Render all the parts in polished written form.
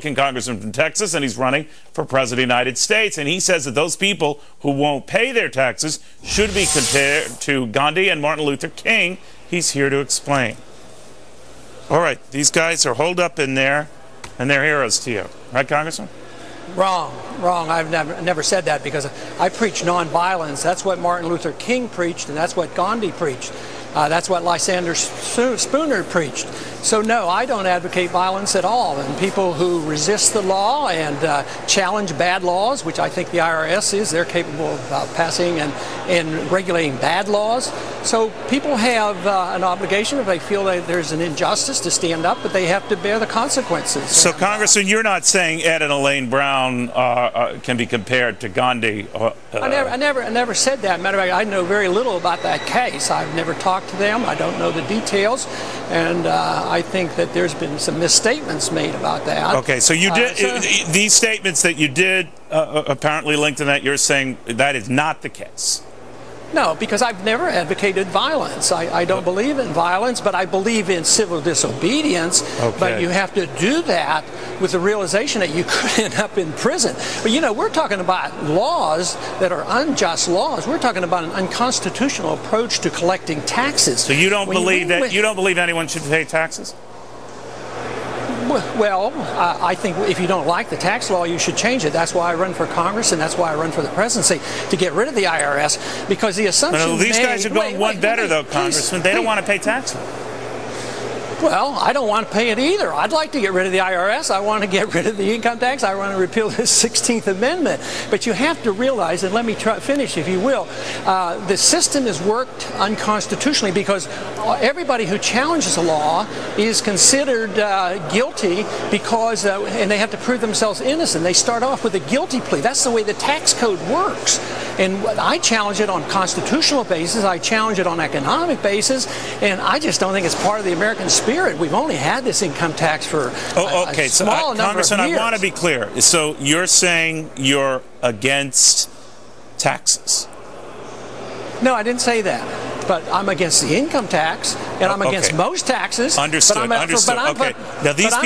Congressman from Texas, and he's running for president of the United States. And he says that those people who won't pay their taxes should be compared to Gandhi and Martin Luther King. He's here to explain. All right, these guys are holed up in there, and they're heroes to you. Right, Congressman? Wrong. I've never said that, because I preach nonviolence. That's what Martin Luther King preached, and that's what Gandhi preached. That's what Lysander Spooner preached. So no, I don't advocate violence at all. And people who resist the law and challenge bad laws, which I think the IRS is, they're capable of passing and regulating bad laws. So people have an obligation, if they feel that there's an injustice, to stand up, but they have to bear the consequences. So, Congressman, you're not saying Ed and Elaine Brown can be compared to Gandhi? I never said that. Matter of fact, I know very little about that case. I've never talked to them. I don't know the details, and I think that there's been some misstatements made about that. Okay, so you did these statements that you did apparently linked to that. You're saying that is not the case. No, because I've never advocated violence. I don't believe in violence, but I believe in civil disobedience. Okay. But you have to do that with the realization that you could end up in prison. But you know, we're talking about laws that are unjust laws. We're talking about an unconstitutional approach to collecting taxes. So you don't believe that you don't believe anyone should pay taxes? Well, I think if you don't like the tax law, you should change it. That's why I run for Congress, and that's why I run for the presidency, to get rid of the IRS, because the assumption these guys are going one better, though, Congressman. They don't want to pay taxes. Well, I don't want to pay it either. I'd like to get rid of the IRS. I want to get rid of the income tax. I want to repeal the 16th Amendment. But you have to realize, and let me finish, if you will, the system has worked unconstitutionally, because everybody who challenges a law is considered guilty because, and they have to prove themselves innocent. They start off with a guilty plea. That's the way the tax code works. And I challenge it on constitutional basis. I challenge it on economic basis. And I just don't think it's part of the American spirit. We've only had this income tax for a small number of years. Congressman, I want to be clear. So you're saying you're against taxes? No, I didn't say that. But I'm against the income tax, and I'm against most taxes. Understood. But I'm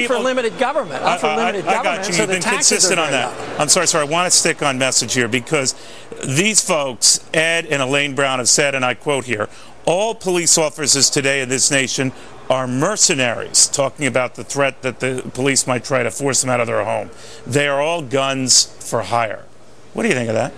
for limited government. I'm for limited government. I got you. So You've been consistent on that. I'm sorry. I want to stick on message here, because these folks, Ed and Elaine Brown, have said, and I quote here, all police officers today in this nation are mercenaries, talking about the threat that the police might try to force them out of their home. They are all guns for hire. What do you think of that?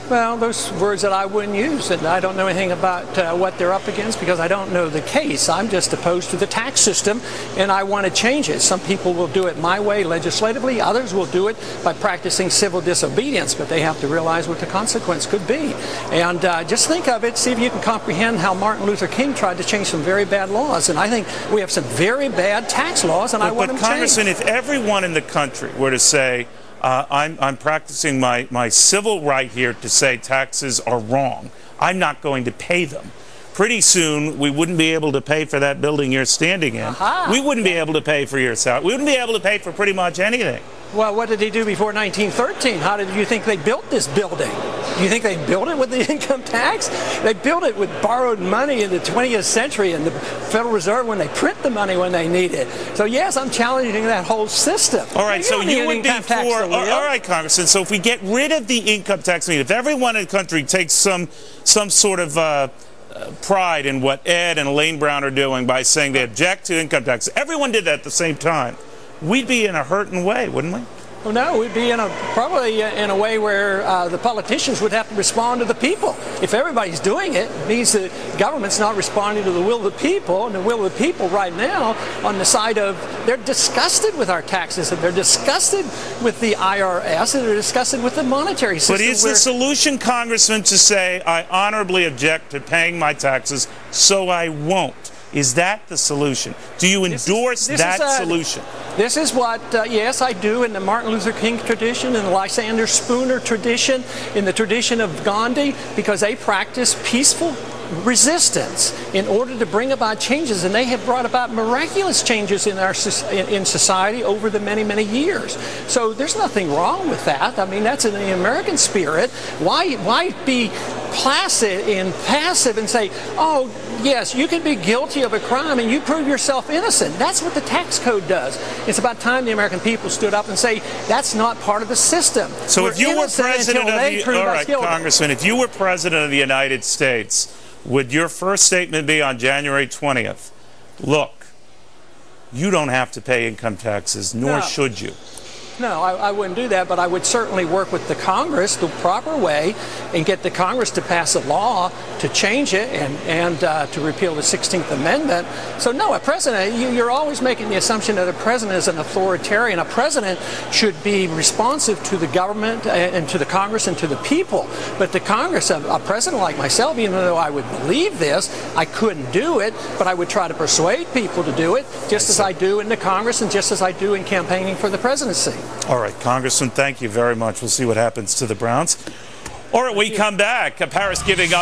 Well, those words that I wouldn't use, and I don't know anything about what they're up against, because I don't know the case. I'm just opposed to the tax system, and I want to change it. Some people will do it my way legislatively. Others will do it by practicing civil disobedience, but they have to realize what the consequence could be. And just think of it, see if you can comprehend how Martin Luther King tried to change some very bad laws. And I think we have some very bad tax laws, and I want them changed. But Congressman, if everyone in the country were to say, I'm practicing my civil right here to say taxes are wrong, I'm not going to pay them, pretty soon we wouldn't be able to pay for that building you're standing in. We wouldn't be able to pay for your salary. We wouldn't be able to pay for pretty much anything. Well, what did they do before 1913? How did you think they built this building? You think they built it with the income tax? They built it with borrowed money in the 20th century, and the Federal Reserve, when they print the money when they need it. So yes, I'm challenging that whole system. All right, so you would be for, all right, Congressman, so if we get rid of the income tax, if everyone in the country takes some sort of pride in what Ed and Elaine Brown are doing by saying they object to income tax, everyone did that at the same time, we'd be in a hurting way, wouldn't we? Well, no, we'd be probably in a way where the politicians would have to respond to the people. If everybody's doing it, it means the government's not responding to the will of the people, and the will of the people right now on the side of, they're disgusted with our taxes, and they're disgusted with the IRS, and they're disgusted with the monetary system. But is the solution, Congressman, to say, I honorably object to paying my taxes, so I won't? Is that the solution? Do you endorse that solution? This is what, yes, I do, in the Martin Luther King tradition, in the Lysander Spooner tradition, in the tradition of Gandhi, because they practice peaceful resistance in order to bring about changes, and they have brought about miraculous changes in our in society over the many years. So there's nothing wrong with that. I mean, that's in the American spirit. Why be placid and passive and say, oh, yes, you can be guilty of a crime and you prove yourself innocent. That's what the tax code does. It's about time the American people stood up and say, that's not part of the system. So if you were president of the, all right, Congressman, if you were president of the United States, would your first statement be on January 20th? Look, you don't have to pay income taxes, nor should you. No, I wouldn't do that, but I would certainly work with the Congress the proper way and get the Congress to pass a law to change it and to repeal the 16th Amendment. So no, a president, you're always making the assumption that a president is an authoritarian. A president should be responsive to the government and to the Congress and to the people. But the Congress, a president like myself, even though I would believe this, I couldn't do it, but I would try to persuade people to do it, just as I do in the Congress and just as I do in campaigning for the presidency. All right, Congressman, thank you very much. We'll see what happens to the Browns. All right, we come back. Paris giving up.